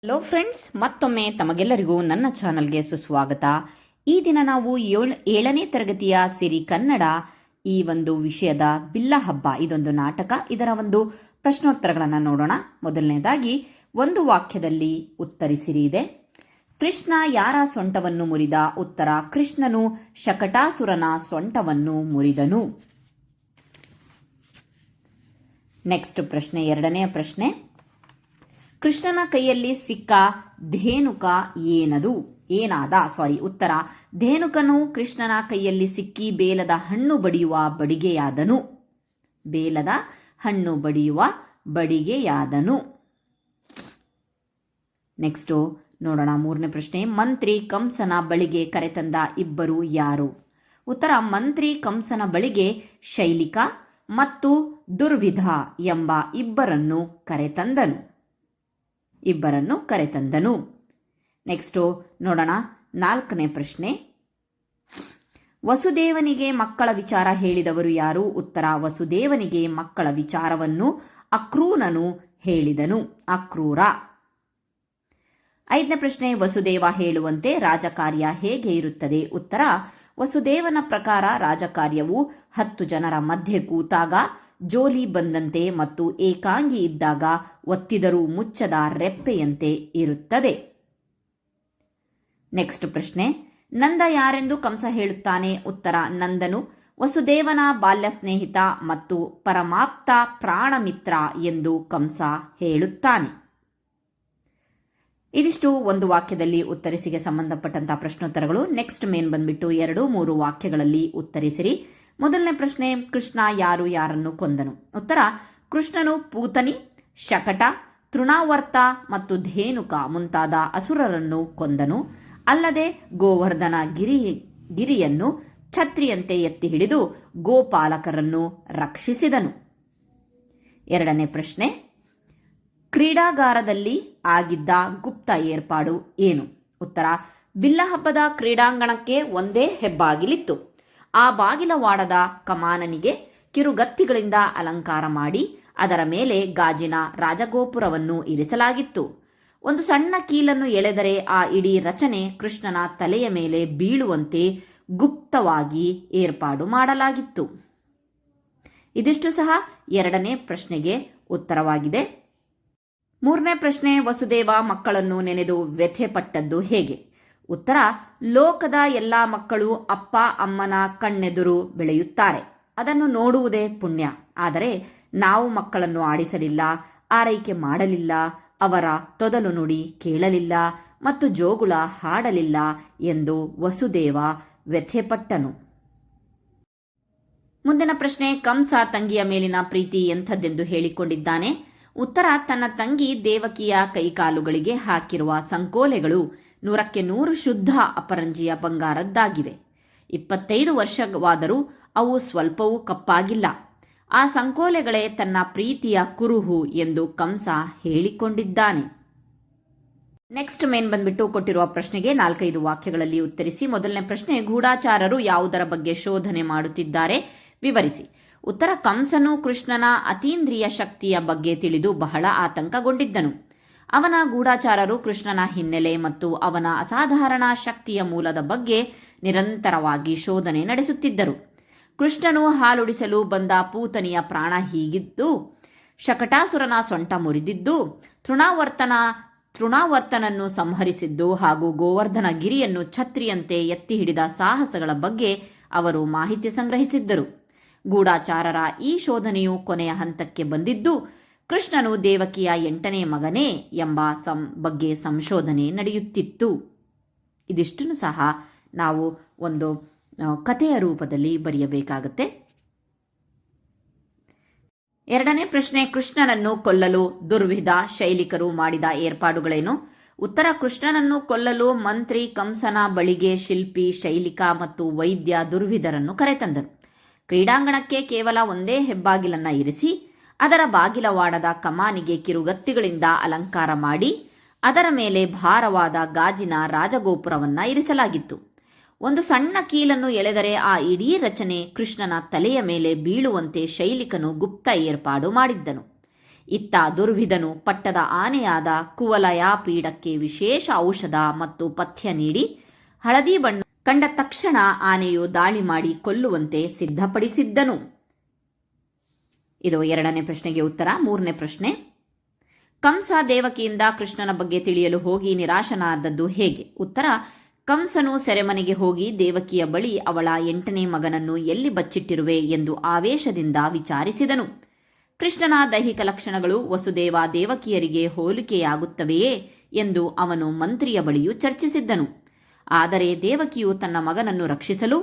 Hello friends, ಮತ್ತೊಮ್ಮೆ ತಮಗೆಲ್ಲರಿಗೂ ನನ್ನ ಚಾನಲ್ಗೆ ಸುಸ್ವಾಗತ. ಈ ದಿನ ನಾವು 7ನೇ ತರಗತಿಯ ಸಿರಿ ಕನ್ನಡ ಈ ಒಂದು ವಿಷಯದ ಬಿಲ್ಲ ಹಬ್ಬ, ಇದೊಂದು ನಾಟಕ, ಇದರ ಒಂದು ಪ್ರಶ್ನೋತ್ತರಗಳನ್ನು ನೋಡೋಣ. ಮೊದಲನೇದಾಗಿ ಒಂದು ವಾಕ್ಯದಲ್ಲಿ ಉತ್ತರಿಸಿರಿ ಇದೆ. ಕೃಷ್ಣ ಯಾರ ಸೊಂಟವನ್ನು ಮುರಿದ? ಉತ್ತರ: ಕೃಷ್ಣನು ಶಕಟಾಸುರನ ಸೊಂಟವನ್ನು ಮುರಿದನು. ನೆಕ್ಸ್ಟ್ ಪ್ರಶ್ನೆ, ಎರಡನೆಯ ಪ್ರಶ್ನೆ. ಕೃಷ್ಣನ ಕೈಯಲ್ಲಿ ಸಿಕ್ಕ ಧೇನುಕ ಉತ್ತರ: ಧೇನುಕನು ಕೃಷ್ಣನ ಕೈಯಲ್ಲಿ ಸಿಕ್ಕಿ ಬೇಲದ ಹಣ್ಣು ಬಡಿಯುವ ಬಡಿಗೆಯಾದನು. ನೆಕ್ಸ್ಟ್ ನೋಡೋಣ, ಮೂರನೇ ಪ್ರಶ್ನೆ. ಮಂತ್ರಿ ಕಂಸನ ಬಳಿಗೆ ಕರೆತಂದ ಇಬ್ಬರು ಯಾರು? ಉತ್ತರ: ಮಂತ್ರಿ ಕಂಸನ ಬಳಿಗೆ ಶೈಲಿಕ ಮತ್ತು ದುರ್ವಿಧ ಎಂಬ ಇಬ್ಬರನ್ನು ಕರೆತಂದನು. ನೆಕ್ಸ್ಟು ನೋಡೋಣ, ನಾಲ್ಕನೇ ಪ್ರಶ್ನೆ. ವಸುದೇವನಿಗೆ ಮಕ್ಕಳ ವಿಚಾರ ಹೇಳಿದವರು ಯಾರು? ಉತ್ತರ: ವಸುದೇವನಿಗೆ ಮಕ್ಕಳ ವಿಚಾರವನ್ನು ಅಕ್ರೂರನು ಹೇಳಿದನು. ಅಕ್ರೂರ. ಐದನೇ ಪ್ರಶ್ನೆ. ವಸುದೇವ ಹೇಳುವಂತೆ ರಾಜಕಾರ್ಯ ಹೇಗೆ ಇರುತ್ತದೆ? ಉತ್ತರ: ವಸುದೇವನ ಪ್ರಕಾರ ರಾಜಕಾರ್ಯವು 10 ಜನರ ಮಧ್ಯೆ ಕೂತಾಗ ಜೋಲಿ ಬಂದಂತೆ ಮತ್ತು ಏಕಾಂಗಿ ಇದ್ದಾಗ ಒತ್ತಿದರೂ ಮುಚ್ಚದ ರೆಪ್ಪೆಯಂತೆ ಇರುತ್ತದೆ. ನೆಕ್ಸ್ಟ್ ಪ್ರಶ್ನೆ. ನಂದ ಯಾರೆಂದು ಕಂಸ ಹೇಳುತ್ತಾನೆ? ಉತ್ತರ: ನಂದನು ವಸುದೇವನ ಬಾಲ್ಯ ಸ್ನೇಹಿತ ಮತ್ತು ಪರಮಾಪ್ತ ಪ್ರಾಣಮಿತ್ರ ಎಂದು ಕಂಸ ಹೇಳುತ್ತಾನೆ. ಇದಿಷ್ಟು ಒಂದು ವಾಕ್ಯದಲ್ಲಿ ಉತ್ತರಿಸಿಗೆ ಸಂಬಂಧಪಟ್ಟಂತಹ ಪ್ರಶ್ನೋತ್ತರಗಳು. ನೆಕ್ಸ್ಟ್ ಮೇನ್ ಬಂದ್ಬಿಟ್ಟು 2-3 ವಾಕ್ಯಗಳಲ್ಲಿ ಉತ್ತರಿಸಿರಿ. ಮೊದಲನೇ ಪ್ರಶ್ನೆ. ಕೃಷ್ಣ ಯಾರನ್ನು ಕೊಂದನು? ಉತ್ತರ: ಕೃಷ್ಣನು ಪೂತನಿ, ಶಕಟ, ತೃಣಾವರ್ತ ಮತ್ತು ಧೇನುಕ ಮುಂತಾದ ಅಸುರರನ್ನು ಕೊಂದನು. ಅಲ್ಲದೆ ಗೋವರ್ಧನ ಗಿರಿಯನ್ನು ಛತ್ರಿಯಂತೆ ಎತ್ತಿ ಹಿಡಿದು ಗೋಪಾಲಕರನ್ನು ರಕ್ಷಿಸಿದನು. ಎರಡನೇ ಪ್ರಶ್ನೆ. ಕ್ರೀಡಾಗಾರದಲ್ಲಿ ಆಗಿದ್ದ ಗುಪ್ತ ಏರ್ಪಾಡು ಏನು? ಉತ್ತರ: ಬಿಲ್ಲ ಹಬ್ಬದ ಕ್ರೀಡಾಂಗಣಕ್ಕೆ ಒಂದೇ ಹೆಬ್ಬಾಗಿಲಿತ್ತು. ಆ ಬಾಗಿಲವಾಡದ ಕಮಾನನಿಗೆ ಕಿರುಗತ್ತಿಗಳಿಂದ ಅಲಂಕಾರ ಮಾಡಿ ಅದರ ಮೇಲೆ ಗಾಜಿನ ರಾಜಗೋಪುರವನ್ನು ಇರಿಸಲಾಗಿತ್ತು. ಒಂದು ಸಣ್ಣ ಕೀಲನ್ನು ಎಳೆದರೆ ಆ ಇಡೀ ರಚನೆ ಕೃಷ್ಣನ ತಲೆಯ ಮೇಲೆ ಬೀಳುವಂತೆ ಗುಪ್ತವಾಗಿ ಏರ್ಪಾಡು ಮಾಡಲಾಗಿತ್ತು. ಇದಿಷ್ಟು ಸಹ ಎರಡನೇ ಪ್ರಶ್ನೆಗೆ ಉತ್ತರವಾಗಿದೆ. ಮೂರನೇ ಪ್ರಶ್ನೆ. ವಸುದೇವ ಮಕ್ಕಳನ್ನು ನೆನೆದು ವ್ಯಥೆ ಪಟ್ಟದ್ದು ಹೇಗೆ? ಉತ್ತರ: ಲೋಕದ ಎಲ್ಲ ಮಕ್ಕಳು ಅಪ್ಪ ಅಮ್ಮನ ಕಣ್ಣೆದುರು ಬೆಳೆಯುತ್ತಾರೆ, ಅದನ್ನು ನೋಡುವುದೇ ಪುಣ್ಯ. ಆದರೆ ನಾವು ಮಕ್ಕಳನ್ನು ಆಡಿಸಲಿಲ್ಲ, ಆರೈಕೆ ಮಾಡಲಿಲ್ಲ, ಅವರ ತೊದಲು ನುಡಿ ಕೇಳಲಿಲ್ಲ ಮತ್ತು ಜೋಗುಳ ಹಾಡಲಿಲ್ಲ ಎಂದು ವಸುದೇವ ವ್ಯಥೆಪಟ್ಟನು. ಮುಂದಿನ ಪ್ರಶ್ನೆ. ಕಂಸ ತಂಗಿಯ ಮೇಲಿನ ಪ್ರೀತಿ ಎಂಥದ್ದೆಂದು ಹೇಳಿಕೊಂಡಿದ್ದಾನೆ? ಉತ್ತರ: ತನ್ನ ತಂಗಿ ದೇವಕಿಯ ಕೈಕಾಲುಗಳಿಗೆ ಹಾಕಿರುವ ಸಂಕೋಲೆಗಳು 100% ಶುದ್ಧ ಅಪರಂಜಿಯ ಬಂಗಾರದ್ದಾಗಿವೆ. 25 ವರ್ಷವಾದರೂ ಅವು ಸ್ವಲ್ಪವೂ ಕಪ್ಪಾಗಿಲ್ಲ. ಆ ಸಂಕೋಲೆಗಳೇ ತನ್ನ ಪ್ರೀತಿಯ ಕುರುಹು ಎಂದು ಕಂಸ ಹೇಳಿಕೊಂಡಿದ್ದಾನೆ. ನೆಕ್ಸ್ಟ್ ಮೇನ್ ಬಂದ್ಬಿಟ್ಟು ಕೊಟ್ಟಿರುವ ಪ್ರಶ್ನೆಗೆ 4-5 ವಾಕ್ಯಗಳಲ್ಲಿ ಉತ್ತರಿಸಿ. ಮೊದಲನೇ ಪ್ರಶ್ನೆ. ಗೂಢಾಚಾರರು ಯಾವುದರ ಬಗ್ಗೆ ಶೋಧನೆ ಮಾಡುತ್ತಿದ್ದಾರೆ? ವಿವರಿಸಿ. ಉತ್ತರ: ಕಂಸನು ಕೃಷ್ಣನ ಅತೀಂದ್ರಿಯ ಶಕ್ತಿಯ ಬಗ್ಗೆ ತಿಳಿದು ಬಹಳ ಆತಂಕಗೊಂಡಿದ್ದನು. ಅವನ ಗೂಢಾಚಾರರು ಕೃಷ್ಣನ ಹಿನ್ನೆಲೆ ಮತ್ತು ಅವನ ಅಸಾಧಾರಣ ಶಕ್ತಿಯ ಮೂಲದ ಬಗ್ಗೆ ನಿರಂತರವಾಗಿ ಶೋಧನೆ ನಡೆಸುತ್ತಿದ್ದರು. ಕೃಷ್ಣನು ಹಾಲುಡಿಸಲು ಬಂದ ಪೂತನಿಯ ಪ್ರಾಣ ಹೀಗಿದ್ದು, ಶಕಟಾಸುರನ ಸೊಂಟ ಮುರಿದಿದ್ದು, ತೃಣಾವರ್ತನನ್ನು ಸಂಹರಿಸಿದ್ದು ಹಾಗೂ ಗೋವರ್ಧನ ಗಿರಿಯನ್ನು ಛತ್ರಿಯಂತೆ ಎತ್ತಿ ಹಿಡಿದ ಸಾಹಸಗಳ ಬಗ್ಗೆ ಅವರು ಮಾಹಿತಿ ಸಂಗ್ರಹಿಸಿದ್ದರು. ಗೂಢಾಚಾರರ ಈ ಶೋಧನೆಯು ಕೊನೆಯ ಹಂತಕ್ಕೆ ಬಂದಿದ್ದು ಕೃಷ್ಣನು ದೇವಕಿಯ 8ನೇ ಮಗನೇ ಎಂಬ ಬಗ್ಗೆ ಸಂಶೋಧನೆ ನಡೆಯುತ್ತಿತ್ತು. ಇದಿಷ್ಟನ್ನು ಸಹ ನಾವು ಒಂದು ಕಥೆಯ ರೂಪದಲ್ಲಿ ಬರೆಯಬೇಕಾಗತ್ತೆ. ಎರಡನೇ ಪ್ರಶ್ನೆ. ಕೃಷ್ಣನನ್ನು ಕೊಲ್ಲಲು ದುರ್ವಿಧ ಶೈಲಿಕರು ಮಾಡಿದ ಏರ್ಪಾಡುಗಳೇನು? ಉತ್ತರ: ಕೃಷ್ಣನನ್ನು ಕೊಲ್ಲಲು ಮಂತ್ರಿ ಕಂಸನ ಬಳಿಗೆ ಶಿಲ್ಪಿ, ಶೈಲಿಕ ಮತ್ತು ವೈದ್ಯ ದುರ್ವಿಧರನ್ನು ಕರೆತಂದನು. ಕ್ರೀಡಾಂಗಣಕ್ಕೆ ಕೇವಲ ಒಂದೇ ಹೆಬ್ಬಾಗಿಲನ್ನ ಇರಿಸಿ ಅದರ ಬಾಗಿಲವಾಡದ ಕಮಾನಿಗೆ ಕಿರುಗತ್ತಿಗಳಿಂದ ಅಲಂಕಾರ ಮಾಡಿ ಅದರ ಮೇಲೆ ಭಾರವಾದ ಗಾಜಿನ ರಾಜಗೋಪುರವನ್ನ ಇರಿಸಲಾಗಿತ್ತು. ಒಂದು ಸಣ್ಣ ಕೀಲನ್ನು ಎಳೆದರೆ ಆ ಇಡೀ ರಚನೆ ಕೃಷ್ಣನ ತಲೆಯ ಮೇಲೆ ಬೀಳುವಂತೆ ಶೈಲಿಕನು ಗುಪ್ತ ಏರ್ಪಾಡು ಮಾಡಿದ್ದನು. ಇತ್ತ ದುರ್ವಿಧನು ಪಟ್ಟದ ಆನೆಯಾದ ಕುವಲಯಾಪೀಡಕ್ಕೆ ವಿಶೇಷ ಔಷಧ ಮತ್ತು ಪಥ್ಯ ನೀಡಿ ಹಳದಿ ಬಣ್ಣ ಕಂಡ ತಕ್ಷಣ ಆನೆಯು ದಾಳಿ ಮಾಡಿ ಕೊಲ್ಲುವಂತೆ ಸಿದ್ಧಪಡಿಸಿದ್ದನು. ಇದು 2ನೇ ಪ್ರಶ್ನೆಗೆ ಉತ್ತರ. 3ನೇ ಪ್ರಶ್ನೆ, ಕಂಸ ದೇವಕಿಯಿಂದ ಕೃಷ್ಣನ ಬಗ್ಗೆ ತಿಳಿಯಲು ಹೋಗಿ ನಿರಾಶನಾದದ್ದು ಹೇಗೆ? ಉತ್ತರ, ಕಂಸನು ಸೆರೆಮನೆಗೆ ಹೋಗಿ ದೇವಕಿಯ ಬಳಿ ಅವಳ 8ನೇ ಮಗನನ್ನು ಎಲ್ಲಿ ಬಚ್ಚಿಟ್ಟಿರುವೆ ಎಂದು ಆವೇಶದಿಂದ ವಿಚಾರಿಸಿದನು. ಕೃಷ್ಣನ ದೈಹಿಕ ಲಕ್ಷಣಗಳು ವಸುದೇವ ದೇವಕಿಯರಿಗೆ ಹೋಲಿಕೆಯಾಗುತ್ತವೆಯೇ ಎಂದು ಅವನು ಮಂತ್ರಿಯ ಬಳಿಯೂ ಚರ್ಚಿಸಿದ್ದನು. ಆದರೆ ದೇವಕಿಯು ತನ್ನ ಮಗನನ್ನು ರಕ್ಷಿಸಲು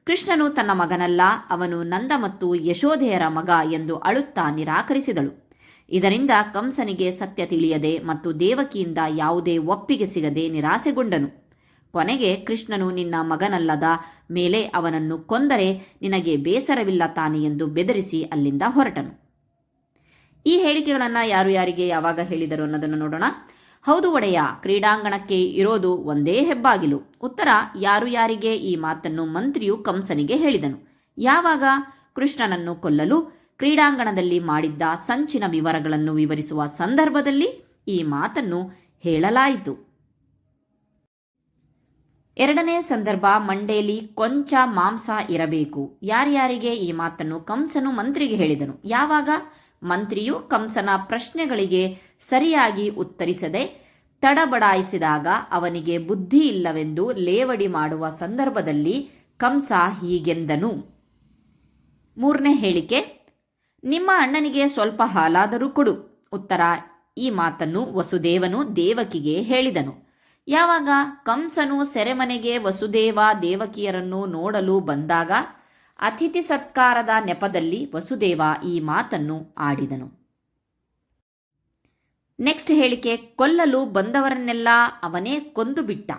ಕೃಷ್ಣನು ತನ್ನ ಮಗನಲ್ಲ, ಅವನು ನಂದ ಮತ್ತು ಯಶೋಧೆಯರ ಮಗ ಎಂದು ಅಳುತ್ತಾ ನಿರಾಕರಿಸಿದಳು. ಇದರಿಂದ ಕಂಸನಿಗೆ ಸತ್ಯ ತಿಳಿಯದೆ ಮತ್ತು ದೇವಕಿಯಿಂದ ಯಾವುದೇ ಒಪ್ಪಿಗೆ ಸಿಗದೆ ನಿರಾಸೆಗೊಂಡನು. ಕೊನೆಗೆ ಕೃಷ್ಣನು ನಿನ್ನ ಮಗನಲ್ಲದ ಮೇಲೆ ಅವನನ್ನು ಕೊಂದರೆ ನಿನಗೆ ಬೇಸರವಿಲ್ಲ ತಾನೆ ಎಂದು ಬೆದರಿಸಿ ಅಲ್ಲಿಂದ ಹೊರಟನು. ಈ ಹೇಳಿಕೆಗಳನ್ನು ಯಾರು ಯಾರಿಗೆ ಯಾವಾಗ ಹೇಳಿದರು ಅನ್ನೋದನ್ನು ನೋಡೋಣ. ಹೌದು ಒಡೆಯ, ಕ್ರೀಡಾಂಗಣಕ್ಕೆ ಇರೋದು ಒಂದೇ ಹೆಬ್ಬಾಗಿಲು. ಉತ್ತರ, ಯಾರು ಯಾರಿಗೆ ಈ ಮಾತನ್ನು ಮಂತ್ರಿಯು ಕಂಸನಿಗೆ ಹೇಳಿದನು? ಯಾವಾಗ? ಕೃಷ್ಣನನ್ನು ಕೊಲ್ಲಲು ಕ್ರೀಡಾಂಗಣದಲ್ಲಿ ಮಾಡಿದ್ದ ಸಂಚಿನ ವಿವರಗಳನ್ನು ವಿವರಿಸುವ ಸಂದರ್ಭದಲ್ಲಿ ಈ ಮಾತನ್ನು ಹೇಳಲಾಯಿತು. 2ನೇ ಸಂದರ್ಭ, ಮಂಡೇಲಿ ಕೊಂಚ ಮಾಂಸ ಇರಬೇಕು. ಯಾರ್ಯಾರಿಗೆ ಈ ಮಾತನ್ನು ಕಂಸನು ಮಂತ್ರಿಗೆ ಹೇಳಿದನು? ಯಾವಾಗ? ಮಂತ್ರಿಯು ಕಂಸನ ಪ್ರಶ್ನೆಗಳಿಗೆ ಸರಿಯಾಗಿ ಉತ್ತರಿಸದೆ ತಡಬಡಾಯಿಸಿದಾಗ ಅವನಿಗೆ ಬುದ್ಧಿ ಇಲ್ಲವೆಂದು ಲೇವಡಿ ಮಾಡುವ ಸಂದರ್ಭದಲ್ಲಿ ಕಂಸ ಹೀಗೆಂದನು. 3ನೇ ಹೇಳಿಕೆ, ನಿಮ್ಮ ಅಣ್ಣನಿಗೆ ಸ್ವಲ್ಪ ಹಾಲಾದರೂ ಕೊಡು. ಉತ್ತರ, ಈ ಮಾತನ್ನು ವಸುದೇವನು ದೇವಕಿಗೆ ಹೇಳಿದನು. ಯಾವಾಗ? ಕಂಸನು ಸೆರೆಮನೆಗೆ ವಸುದೇವ ದೇವಕಿಯರನ್ನು ನೋಡಲು ಬಂದಾಗ ಅತಿಥಿ ಸತ್ಕಾರದ ನೆಪದಲ್ಲಿ ವಸುದೇವ ಈ ಮಾತನ್ನು ಆಡಿದನು. ನೆಕ್ಸ್ಟ್ ಹೇಳಿಕೆ, ಕೊಲ್ಲಲು ಬಂದವರನ್ನೆಲ್ಲ ಅವನೇ ಕೊಂದು ಬಿಟ್ಟ.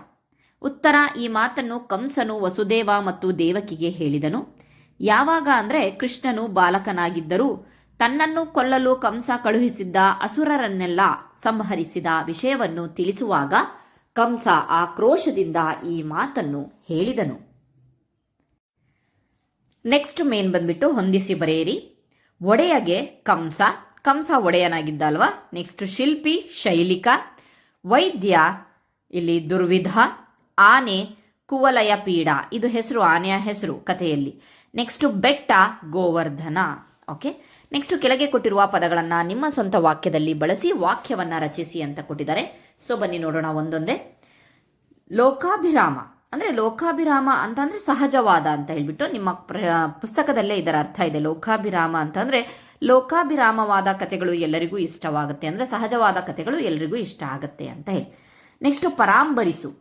ಉತ್ತರ, ಈ ಮಾತನ್ನು ಕಂಸನು ವಸುದೇವ ಮತ್ತು ದೇವಕಿಗೆ ಹೇಳಿದನು. ಯಾವಾಗ ಅಂದರೆ ಕೃಷ್ಣನು ಬಾಲಕನಾಗಿದ್ದರೂ ತನ್ನನ್ನು ಕೊಲ್ಲಲು ಕಂಸ ಕಳುಹಿಸಿದ್ದ ಅಸುರರನ್ನೆಲ್ಲ ಸಂಹರಿಸಿದ ವಿಷಯವನ್ನು ತಿಳಿಸುವಾಗ ಕಂಸ ಆಕ್ರೋಶದಿಂದ ಈ ಮಾತನ್ನು ಹೇಳಿದನು. ನೆಕ್ಸ್ಟ್ ಮೇನ್ ಬಂದ್ಬಿಟ್ಟು ಹೊಂದಿಸಿ ಬರೆಯಿರಿ. ಒಡೆಯಗೆ ಕಂಸ, ಕಂಸ ಒಡೆಯನಾಗಿದ್ದ ಅಲ್ವಾ. ನೆಕ್ಸ್ಟ್ ಶಿಲ್ಪಿ ಶೈಲಿಕ, ವೈದ್ಯ ಇಲ್ಲಿ ದುರ್ವಿಧ, ಆನೆ ಕುವಲಯ ಪೀಡ, ಇದು ಹೆಸರು, ಆನೆಯ ಹೆಸರು ಕಥೆಯಲ್ಲಿ. ನೆಕ್ಸ್ಟ್ ಬೆಟ್ಟ ಗೋವರ್ಧನ. ಓಕೆ, ನೆಕ್ಸ್ಟ್ ಕೆಳಗೆ ಕೊಟ್ಟಿರುವ ಪದಗಳನ್ನು ನಿಮ್ಮ ಸ್ವಂತ ವಾಕ್ಯದಲ್ಲಿ ಬಳಸಿ ವಾಕ್ಯವನ್ನು ರಚಿಸಿ ಅಂತ ಕೊಟ್ಟಿದ್ದಾರೆ. ಸೊ ಬನ್ನಿ ನೋಡೋಣ ಒಂದೊಂದೇ. ಲೋಕಾಭಿರಾಮ ಅಂದರೆ ಲೋಕಾಭಿರಾಮ ಅಂತಂದರೆ ಸಹಜವಾದ ಅಂತ ಹೇಳ್ಬಿಟ್ಟು ನಿಮ್ಮ ಪುಸ್ತಕದಲ್ಲೇ ಇದರ ಅರ್ಥ ಇದೆ. ಲೋಕಾಭಿರಾಮ ಅಂತಂದರೆ ಲೋಕಾಭಿರಾಮವಾದ ಕಥೆಗಳು ಎಲ್ಲರಿಗೂ ಇಷ್ಟವಾಗುತ್ತೆ, ಅಂದರೆ ಸಹಜವಾದ ಕಥೆಗಳು ಎಲ್ಲರಿಗೂ ಇಷ್ಟ ಆಗುತ್ತೆ ಅಂತ ಹೇಳಿ. ನೆಕ್ಸ್ಟ್ ಪರಾಂಬರಿಸು.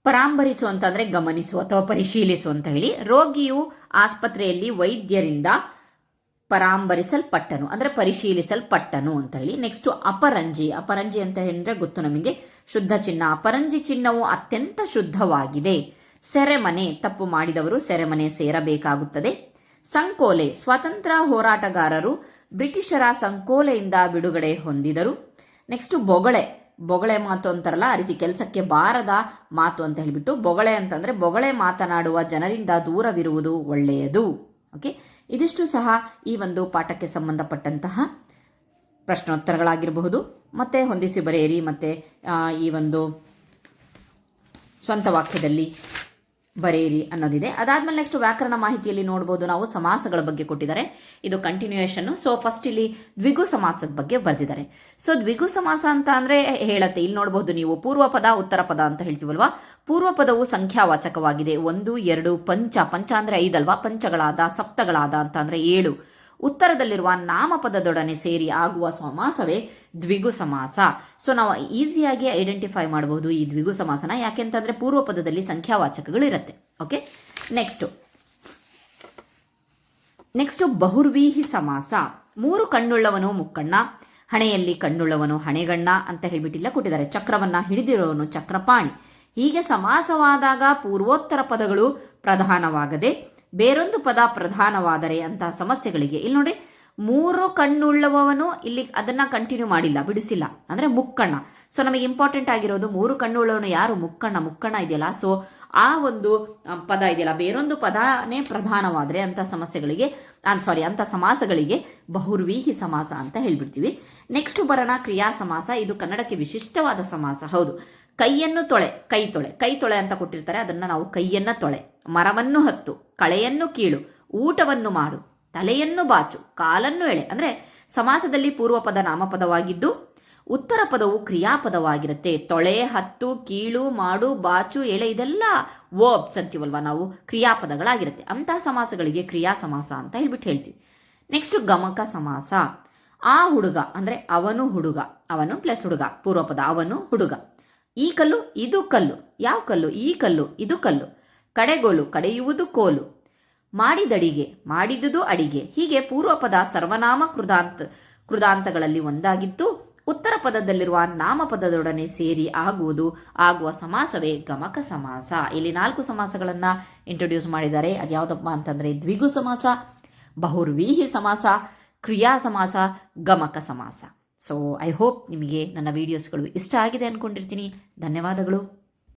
ಪರಾಂಬರಿಸು ಅಂತಂದರೆ ಗಮನಿಸು ಅಥವಾ ಪರಿಶೀಲಿಸು ಅಂತ ಹೇಳಿ. ರೋಗಿಯು ಆಸ್ಪತ್ರೆಯಲ್ಲಿ ವೈದ್ಯರಿಂದ ಪರಾಂಬರಿಸಲ್ಪಟ್ಟನು ಅಂದರೆ ಪರಿಶೀಲಿಸಲ್ಪಟ್ಟನು ಅಂತ ಹೇಳಿ. ನೆಕ್ಸ್ಟ್ ಅಪರಂಜಿ. ಅಪರಂಜಿ ಅಂತ ಹೇಳಿದ್ರೆ ಗೊತ್ತು ನಮಗೆ, ಶುದ್ಧ ಚಿನ್ನ. ಅಪರಂಜಿ ಚಿನ್ನವು ಅತ್ಯಂತ ಶುದ್ಧವಾಗಿದೆ. ಸೆರೆಮನೆ, ತಪ್ಪು ಮಾಡಿದವರು ಸೆರೆಮನೆ ಸೇರಬೇಕಾಗುತ್ತದೆ. ಸಂಕೋಲೆ, ಸ್ವಾತಂತ್ರ್ಯ ಹೋರಾಟಗಾರರು ಬ್ರಿಟಿಷರ ಸಂಕೋಲೆಯಿಂದ ಬಿಡುಗಡೆ ಹೊಂದಿದರು. ನೆಕ್ಸ್ಟ್ ಬೊಗಳೆ. ಬೊಗಳೆ ಮಾತು ಅಂತಾರಲ್ಲ, ಆ ರೀತಿ ಕೆಲಸಕ್ಕೆ ಬಾರದ ಮಾತು ಅಂತ ಹೇಳಿಬಿಟ್ಟು ಬೊಗಳೆ ಅಂತಂದರೆ ಬೊಗಳೆ ಮಾತನಾಡುವ ಜನರಿಂದ ದೂರವಿರುವುದು ಒಳ್ಳೆಯದು. ಓಕೆ, ಇದಿಷ್ಟು ಸಹ ಈ ಒಂದು ಪಾಠಕ್ಕೆ ಸಂಬಂಧಪಟ್ಟಂತಹ ಪ್ರಶ್ನೋತ್ತರಗಳಾಗಿರಬಹುದು. ಮತ್ತೆ ಹೊಂದಿಸಿ ಬರೆಯಿರಿ, ಮತ್ತು ಈ ಒಂದು ಸ್ವಂತ ವಾಕ್ಯದಲ್ಲಿ ಬರೆಯಿರಿ ಅನ್ನೋದಿದೆ. ಅದಾದ್ಮೇಲೆ ನೆಕ್ಸ್ಟ್ ವ್ಯಾಕರಣ ಮಾಹಿತಿಯಲ್ಲಿ ನೋಡ್ಬೋದು ನಾವು ಸಮಾಸಗಳ ಬಗ್ಗೆ ಕೊಟ್ಟಿದ್ದಾರೆ. ಇದು ಕಂಟಿನ್ಯೂಯೇಷನ್. ಸೊ ಫಸ್ಟ್ ಇಲ್ಲಿ ದ್ವಿಗು ಸಮಾಸದ ಬಗ್ಗೆ ಬರೆದಿದ್ದಾರೆ. ಸೊ ದ್ವಿಗು ಸಮಾಸ ಅಂತ ಅಂದ್ರೆ ಹೇಳತ್ತೆ, ಇಲ್ಲಿ ನೋಡಬಹುದು ನೀವು ಪೂರ್ವ ಪದ ಉತ್ತರ ಪದ ಅಂತ ಹೇಳ್ತೀವಲ್ವಾ. ಪೂರ್ವ ಪದವು ಸಂಖ್ಯಾವಾಚಕವಾಗಿದೆ. 1, 2, ಪಂಚ. ಪಂಚ ಅಂದ್ರೆ 5 ಅಲ್ವಾ. ಪಂಚಗಳಾದ, ಸಪ್ತಗಳಾದ ಅಂತ ಅಂದ್ರೆ 7. ಉತ್ತರದಲ್ಲಿರುವ ನಾಮಪದದೊಡನೆ ಸೇರಿ ಆಗುವ ಸಮಾಸವೇ ದ್ವಿಗು ಸಮಾಸ. ಸೊ ನಾವು ಈಸಿಯಾಗಿ ಐಡೆಂಟಿಫೈ ಮಾಡಬಹುದು ಈ ದ್ವಿಗು ಸಮಾಸನ, ಯಾಕೆಂತಂದ್ರೆ ಪೂರ್ವ ಪದದಲ್ಲಿ ಸಂಖ್ಯಾವಾಚಕಗಳು ಇರುತ್ತೆ. ಓಕೆ, ನೆಕ್ಸ್ಟ್ ಬಹುರ್ವೀಹಿ ಸಮಾಸ. 3 ಕಣ್ಣುಳ್ಳವನು ಮುಕ್ಕಣ್ಣ, ಹಣೆಯಲ್ಲಿ ಕಣ್ಣುಳ್ಳವನು ಹಣೆಗಣ್ಣ ಅಂತ ಹೇಳ್ಬಿಟ್ಟಿಲ್ಲ ಕೊಟ್ಟಿದ್ದಾರೆ. ಚಕ್ರವನ್ನ ಹಿಡಿದಿರುವವನು ಚಕ್ರಪಾಣಿ. ಹೀಗೆ ಸಮಾಸವಾದಾಗ ಪೂರ್ವೋತ್ತರ ಪದಗಳು ಪ್ರಧಾನವಾಗದೆ ಬೇರೊಂದು ಪದ ಪ್ರಧಾನವಾದರೆ ಅಂತಹ ಸಮಸ್ಯೆಗಳಿಗೆ ಇಲ್ಲಿ ನೋಡಿ 3 ಕಣ್ಣುಳ್ಳವನು, ಇಲ್ಲಿ ಅದನ್ನ ಕಂಟಿನ್ಯೂ ಮಾಡಿಲ್ಲ, ಬಿಡಿಸಿಲ್ಲ, ಅಂದ್ರೆ ಮುಕ್ಕಣ್ಣ. ಸೊ ನಮಗೆ ಇಂಪಾರ್ಟೆಂಟ್ ಆಗಿರೋದು 3 ಕಣ್ಣುಳ್ಳವನು ಯಾರು? ಮುಕ್ಕಣ್ಣ. ಮುಕ್ಕಣ್ಣ ಇದೆಯಲ್ಲ, ಸೊ ಆ ಒಂದು ಪದ ಇದೆಯಲ್ಲ, ಬೇರೊಂದು ಪದನೇ ಪ್ರಧಾನವಾದರೆ ಅಂಥ ಸಮಸ್ಯೆಗಳಿಗೆ ಅಂಥ ಸಮಾಸಗಳಿಗೆ ಬಹುರ್ವೀಹಿ ಸಮಾಸ ಅಂತ ಹೇಳ್ಬಿಡ್ತೀವಿ. ನೆಕ್ಸ್ಟ್ ಬರೋಣ ಕ್ರಿಯಾ ಸಮಾಸ. ಇದು ಕನ್ನಡಕ್ಕೆ ವಿಶಿಷ್ಟವಾದ ಸಮಾಸ. ಹೌದು, ಕೈಯನ್ನು ತೊಳೆ, ಕೈ ತೊಳೆ ಅಂತ ಕೊಟ್ಟಿರ್ತಾರೆ, ಅದನ್ನು ನಾವು ಕೈಯನ್ನು ತೊಳೆ, ಮರವನ್ನು ಹತ್ತು, ಕಳೆಯನ್ನು ಕೀಳು, ಊಟವನ್ನು ಮಾಡು, ತಲೆಯನ್ನು ಬಾಚು, ಕಾಲನ್ನು ಎಳೆ. ಅಂದರೆ ಸಮಾಸದಲ್ಲಿ ಪೂರ್ವ ಪದ ನಾಮಪದವಾಗಿದ್ದು ಉತ್ತರ ಪದವು ಕ್ರಿಯಾಪದವಾಗಿರುತ್ತೆ. ತೊಳೆ, ಹತ್ತು, ಕೀಳು, ಮಾಡು, ಬಾಚು, ಎಳೆ ಇದೆಲ್ಲ ವರ್ಬ್ಸ್ ಅಂತೀವಲ್ವ ನಾವು, ಕ್ರಿಯಾಪದಗಳಾಗಿರುತ್ತೆ. ಅಂತಹ ಸಮಾಸಗಳಿಗೆ ಕ್ರಿಯಾ ಸಮಾಸ ಅಂತ ಹೇಳ್ತೀವಿ. ನೆಕ್ಸ್ಟ್ ಗಮಕ ಸಮಾಸ. ಆ ಹುಡುಗ ಅಂದರೆ ಅವನು ಹುಡುಗ, ಅವನು ಪ್ಲಸ್ ಹುಡುಗ, ಪೂರ್ವಪದ ಅವನು ಹುಡುಗ. ಈ ಕಲ್ಲು ಇದು ಕಲ್ಲು, ಯಾವ ಕಲ್ಲು? ಈ ಕಲ್ಲು ಇದು ಕಲ್ಲು. ಕಡೆಗೋಲು, ಕಡೆಯುವುದು ಕೋಲು. ಮಾಡಿದಡಿಗೆ, ಮಾಡಿದುದು ಅಡಿಗೆ. ಹೀಗೆ ಪೂರ್ವಪದ ಸರ್ವನಾಮ ಕೃದಾಂತಗಳಲ್ಲಿ ಒಂದಾಗಿದ್ದು ಉತ್ತರ ಪದದಲ್ಲಿರುವ ನಾಮಪದದೊಡನೆ ಸೇರಿ ಆಗುವ ಸಮಾಸವೇ ಗಮಕ ಸಮಾಸ. ಇಲ್ಲಿ 4 ಸಮಾಸಗಳನ್ನು ಇಂಟ್ರೊಡ್ಯೂಸ್ ಮಾಡಿದ್ದಾರೆ. ಅದ್ಯಾವುದಪ್ಪ ಅಂತಂದರೆ ದ್ವಿಗು ಸಮಾಸ, ಬಹುರ್ವೀಹಿ ಸಮಾಸ, ಕ್ರಿಯಾ ಸಮಾಸ, ಗಮಕ ಸಮಾಸ. ಸೊ ಐ ಹೋಪ್ ನಿಮಗೆ ನನ್ನ ವಿಡಿಯೋಸ್ಗಳು ಇಷ್ಟ ಆಗಿದೆ ಅಂದ್ಕೊಂಡಿರ್ತೀನಿ. ಧನ್ಯವಾದಗಳು.